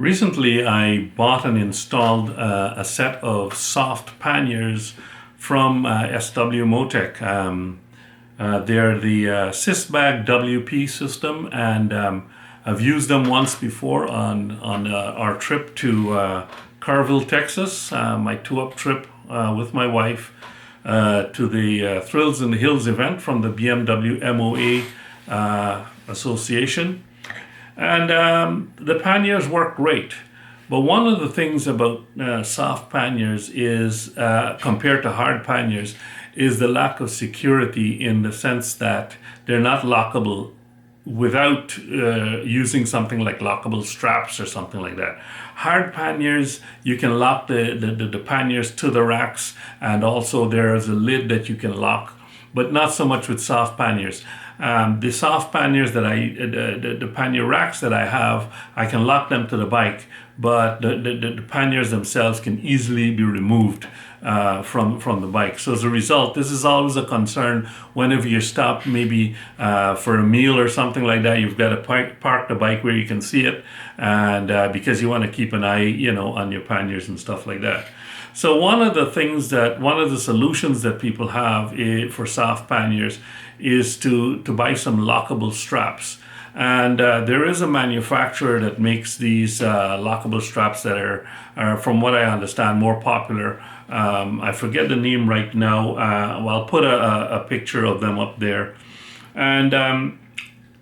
Recently, I bought and installed a set of soft panniers from SW Motec. They're the Sysbag WP system, and I've used them once before on our trip to Carville, Texas, my two-up trip with my wife to the Thrills in the Hills event from the BMW MOA Association. And the panniers work great. But one of the things about soft panniers is, compared to hard panniers, is the lack of security, in the sense that they're not lockable without using something like lockable straps or something like that. Hard panniers, you can lock the panniers to the racks, and also there's a lid that you can lock, but not so much with soft panniers. The soft panniers that the pannier racks that I have, I can lock them to the bike, but the panniers themselves can easily be removed from the bike. So as a result, this is always a concern whenever you stop, maybe for a meal or something like that. You've got to park the bike where you can see it, and because you want to keep an eye, on your panniers and stuff like that. So one of the solutions that people have for soft panniers is to buy some lockable straps. And there is a manufacturer that makes these lockable straps that are, from what I understand, more popular. I forget the name right now. I'll put a picture of them up there. And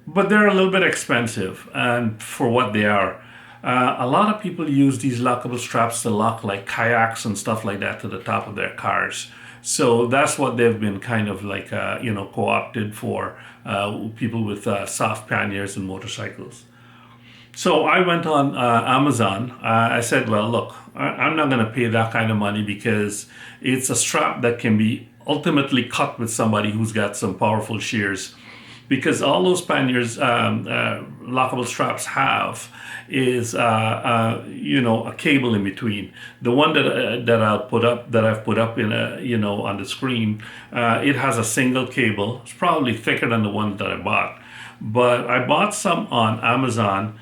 but they're a little bit expensive, and for what they are. A lot of people use these lockable straps to lock like kayaks and stuff like that to the top of their cars. So that's what they've been kind of like, co-opted for people with soft panniers and motorcycles. So I went on Amazon. I said, well, look, I'm not going to pay that kind of money, because it's a strap that can be ultimately cut with somebody who's got some powerful shears. Because all those panniers, lockable straps have is, a cable in between. The one that I've put up in on the screen, it has a single cable. It's probably thicker than the one that I bought. But I bought some on Amazon.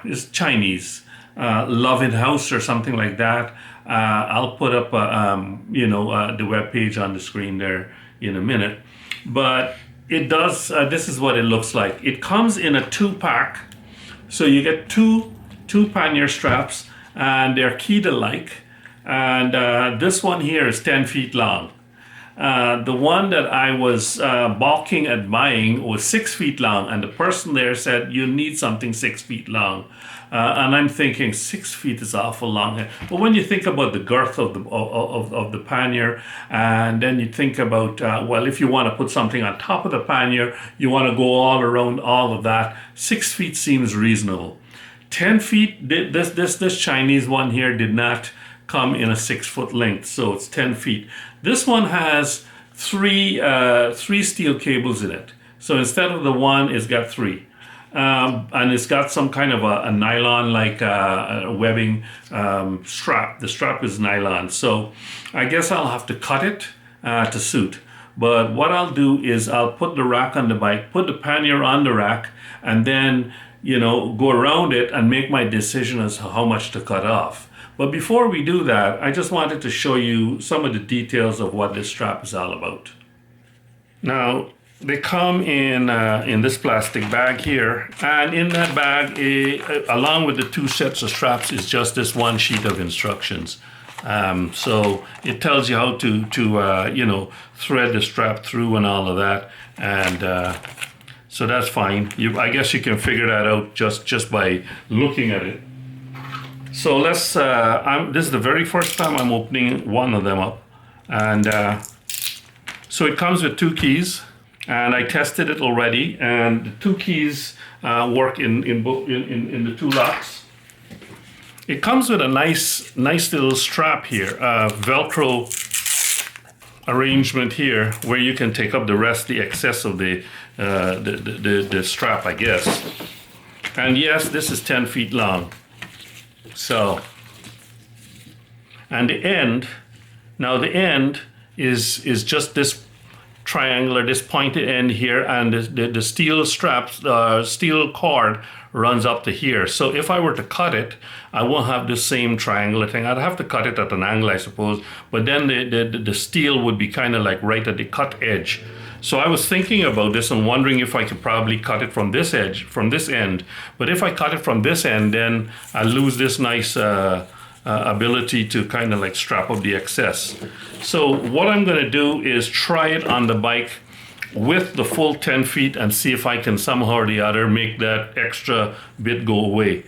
It's Chinese, Lovinouse or something like that. I'll put up, the web page on the screen there in a minute. But it does, this is what it looks like. It comes in a 2-pack. So you get two pannier straps, and they're keyed alike. And this one here is 10 feet long. The one that I was balking at buying was 6 feet long, and the person there said, you need something 6 feet long. And I'm thinking 6 feet is awful long. But when you think about the girth of the pannier, and then you think about, if you want to put something on top of the pannier, you want to go all around all of that, 6 feet seems reasonable. 10 feet, this Chinese one here did not come in a 6-foot length, so it's 10 feet. This one has three steel cables in it. So instead of the one, it's got 3. And it's got some kind of a nylon-like webbing strap. The strap is nylon. So I guess I'll have to cut it to suit. But what I'll do is I'll put the rack on the bike, put the pannier on the rack, and then, go around it and make my decision as to how much to cut off. But before we do that, I just wanted to show you some of the details of what this strap is all about. Now, they come in this plastic bag here, and in that bag, along with the 2 sets of straps, is just this one sheet of instructions. So it tells you how to thread the strap through and all of that, and so that's fine. I guess you can figure that out just by looking at it. So let's. This is the very first time I'm opening one of them up, and so it comes with 2 keys. And I tested it already, and the 2 keys work in the 2 locks. It comes with a nice little strap here, Velcro arrangement here, where you can take up the excess of the strap, I guess. And yes, this is 10 feet long. So, and the end is just this triangular, this pointed end here, and the steel straps, steel cord runs up to here. So if I were to cut it, I won't have the same triangular thing. I'd have to cut it at an angle, I suppose, but then the steel would be kind of like right at the cut edge. So I was thinking about this and wondering if I could probably cut it from this edge, from this end. But if I cut it from this end, then I lose this nice ability to kind of like strap up the excess. So what I'm going to do is try it on the bike with the full 10 feet and see if I can somehow or the other make that extra bit go away.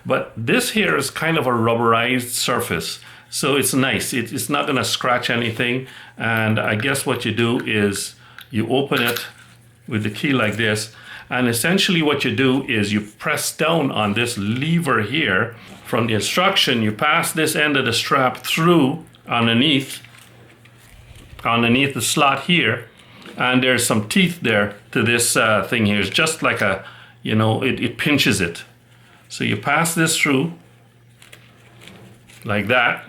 But this here is kind of a rubberized surface, so it's nice. It's not going to scratch anything. And I guess what you do is you open it with the key like this, and essentially what you do is you press down on this lever here. From the instruction, you pass this end of the strap through underneath the slot here, and there's some teeth there to this thing here. It's just like a, you know, it pinches it. So you pass this through like that,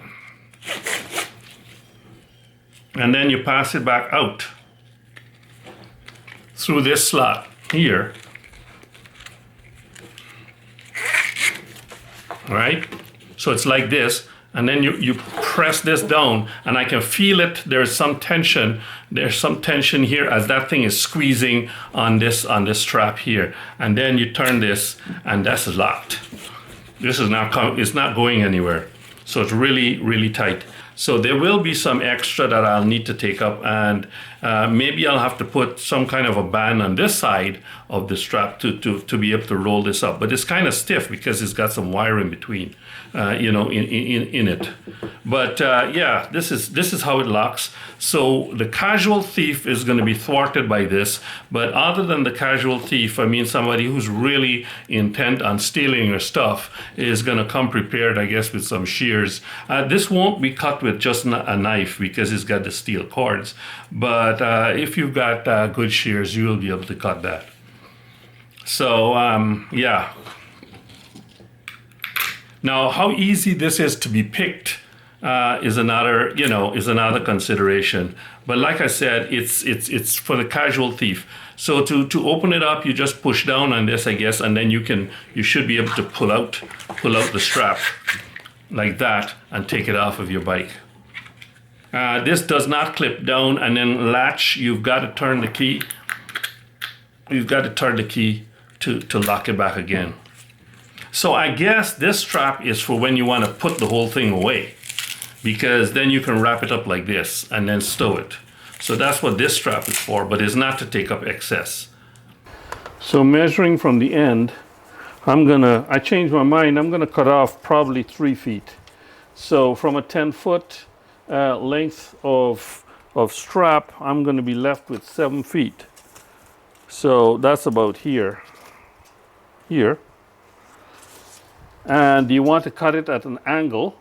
and then you pass it back out through this slot here. Right? So it's like this, and then you press this down, and I can feel it. There's some tension. There's some tension here as that thing is squeezing on this strap here. And then you turn this, and that's locked. This is not it's not going anywhere. So it's really, really tight. So there will be some extra that I'll need to take up, and maybe I'll have to put some kind of a band on this side of the strap to be able to roll this up. But it's kind of stiff because it's got some wire in between, you know, in it. But yeah, this is how it locks. So the casual thief is going to be thwarted by this. But other than the casual thief, I mean somebody who's really intent on stealing your stuff is going to come prepared, I guess, with some shears. This won't be cut with just a knife because it's got the steel cords. But if you've got good shears, you will be able to cut that. So yeah. Now, how easy this is to be picked is another consideration. But like I said, it's for the casual thief. So to open it up, you just push down on this, I guess, and then you should be able to pull out the strap like that and take it off of your bike. This does not clip down and then latch. You've got to turn the key. You've got to turn the key to lock it back again. So I guess this strap is for when you want to put the whole thing away, because then you can wrap it up like this and then stow it. So that's what this strap is for, but it's not to take up excess. So measuring from the end, I changed my mind. I'm gonna cut off probably 3 feet. So from a 10-foot length of strap, I'm gonna be left with 7 feet. So that's about here. And you want to cut it at an angle.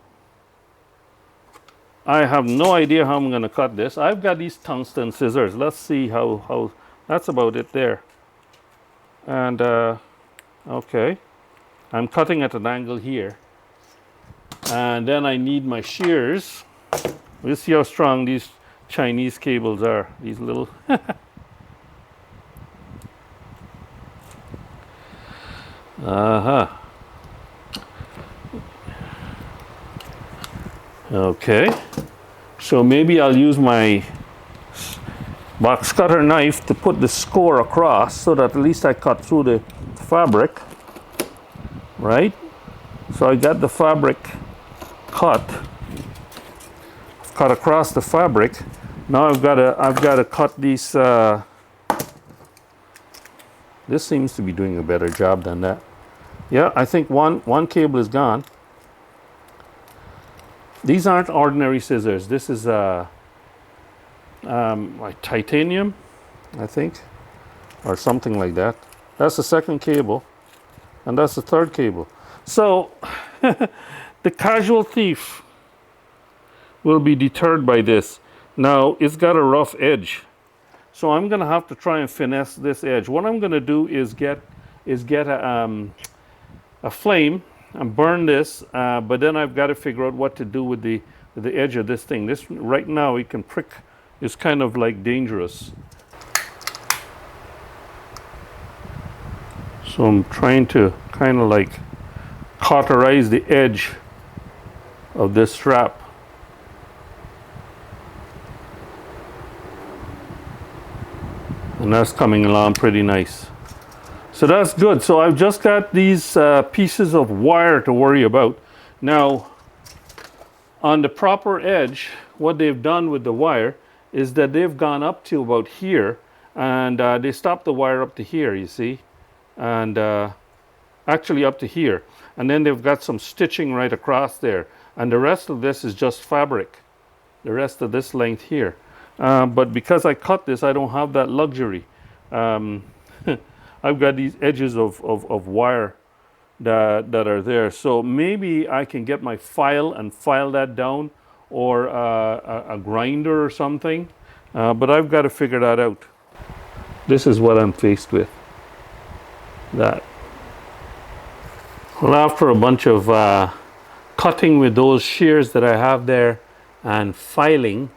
I have no idea how I'm going to cut this. I've got these tungsten scissors. Let's see how that's about it there. And okay, I'm cutting at an angle here. And then I need my shears. We'll see how strong these Chinese cables are. These little Okay, so maybe I'll use my box cutter knife to put the score across so that at least I cut through the fabric, right? So I got the fabric cut across the fabric. Now I've got to cut these. This seems to be doing a better job than that. Yeah, I think one cable is gone. These aren't ordinary scissors. This is like titanium, I think, or something like that. That's the second cable, and that's the third cable. So the casual thief will be deterred by this. Now it's got a rough edge, so I'm going to have to try and finesse this edge. What I'm going to do is get a flame and burn this, but then I've got to figure out what to do with the edge of this thing. This right now it can prick. It's kind of like dangerous. So I'm trying to kind of like cauterize the edge of this strap. And that's coming along pretty nice. So that's good. So I've just got these pieces of wire to worry about. Now, on the proper edge, what they've done with the wire is that they've gone up to about here, and they stopped the wire up to here, you see, and actually up to here. And then they've got some stitching right across there. And the rest of this is just fabric, the rest of this length here. But because I cut this, I don't have that luxury. I've got these edges of wire that are there. So maybe I can get my file and file that down, or a grinder or something. But I've got to figure that out. This is what I'm faced with. That. Well, after a bunch of cutting with those shears that I have there and filing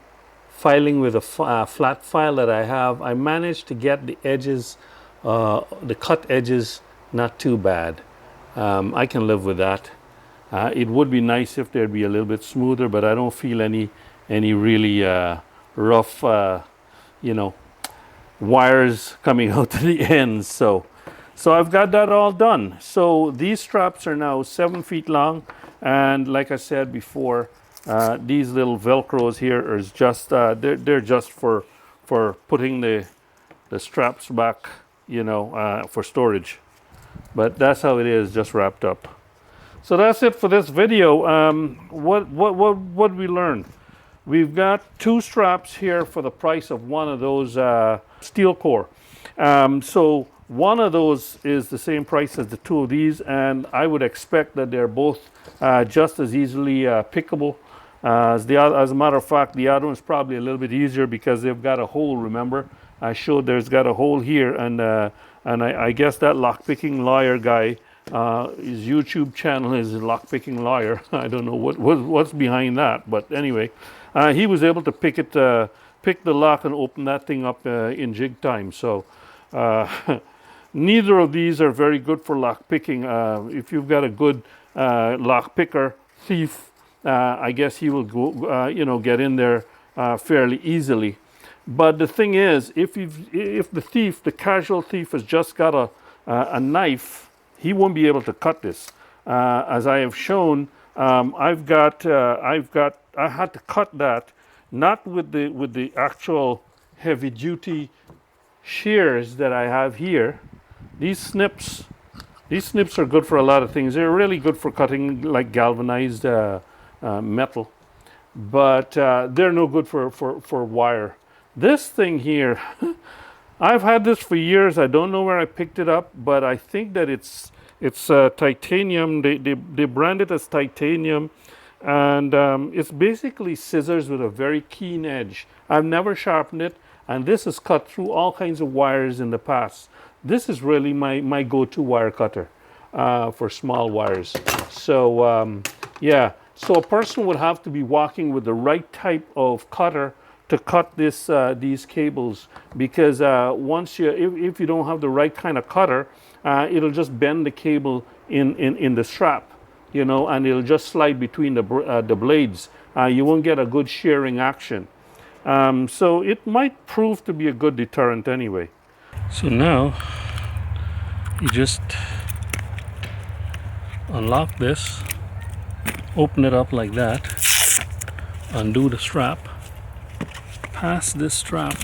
with a flat file that I have, I managed to get the edges, the cut edges, not too bad. I can live with that. It would be nice if they'd be a little bit smoother, but I don't feel any really rough, wires coming out to the ends. So I've got that all done. So these straps are now 7 feet long, and like I said before, these little Velcros here are just they're just for putting the straps back, for storage. But that's how it is, just wrapped up. So that's it for this video. What we learned? We've got 2 straps here for the price of one of those steel core. So one of those is the same price as the 2 of these, and I would expect that they're both just as easily pickable. As a matter of fact, the other one's probably a little bit easier because they've got a hole. Remember, I showed there's got a hole here, and I guess that lockpicking lawyer guy, his YouTube channel is Lockpicking Lawyer. I don't know what's behind that, but anyway, he was able to pick the lock and open that thing up in jig time. So neither of these are very good for lock picking. If you've got a good lock picker thief, I guess he will go, get in there fairly easily. But the thing is, if the casual thief has just got a knife, he won't be able to cut this. As I have shown, I had to cut that not with the actual heavy duty shears that I have here. These snips are good for a lot of things. They're really good for cutting like galvanized metal, but they're no good for wire. This thing here, I've had this for years. I don't know where I picked it up, but I think that it's titanium. They brand it as titanium, and it's basically scissors with a very keen edge. I've never sharpened it, and this has cut through all kinds of wires in the past. This is really my go-to wire cutter for small wires. So yeah, so a person would have to be walking with the right type of cutter to cut these cables, because once if you don't have the right kind of cutter, it'll just bend the cable in the strap, and it'll just slide between the blades. You won't get a good shearing action. So it might prove to be a good deterrent anyway. So now you just unlock this, open it up like that, undo the strap, pass this strap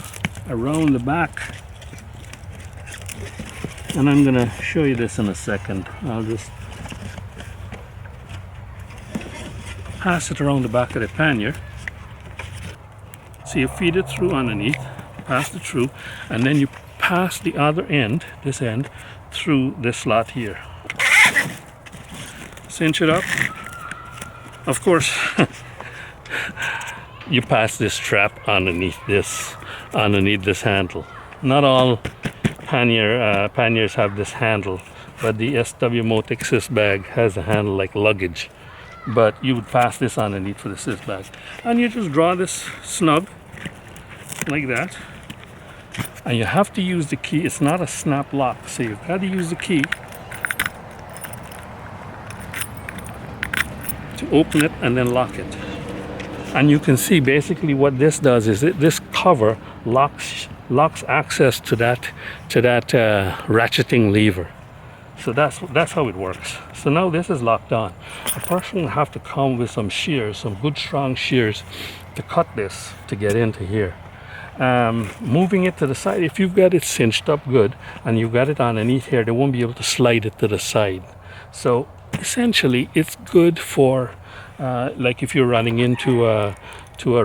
around the back, and I'm going to show you this in a second. I'll just pass it around the back of the pannier. So you feed it through underneath, pass it through, and then you pass the other end, this end, through this slot here. Cinch it up. Of course, you pass this strap underneath this handle. Not all panniers have this handle, but the SW Motek Sis bag has a handle like luggage. But you would pass this underneath for the Sis bag, and you just draw this snug like that, And you have to use the key. It's not a snap lock, so you've got to use the key to open it and then lock it. And you can see basically what this does is this cover locks access to that ratcheting lever. So that's how it works. So now this is locked on. A person will have to come with some shears, some good strong shears, to cut this to get into here. Moving it to the side, if you've got it cinched up good and you've got it underneath here, they won't be able to slide it to the side. So essentially it's good for like if you're running into a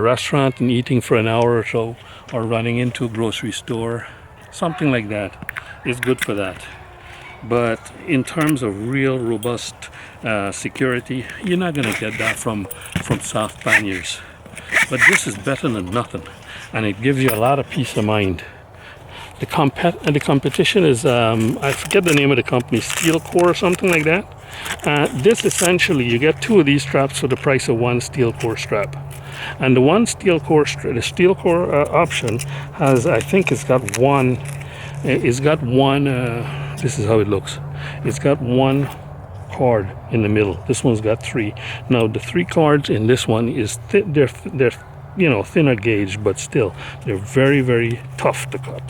restaurant and eating for an hour or so, or running into a grocery store, something like that is good for that. But in terms of real robust security, you're not going to get that from soft panniers. But this is better than nothing, and it gives you a lot of peace of mind. The competition is, I forget the name of the company, Steel Core or something like that. This essentially, you get 2 of these straps for the price of 1 steel core strap. And the one steel core, the steel core option has, I think it's got one, this is how it looks. It's got 1 cord in the middle. This one's got 3. Now the 3 cords in this one is they're you know, thinner gauge, but still they're very, very tough to cut.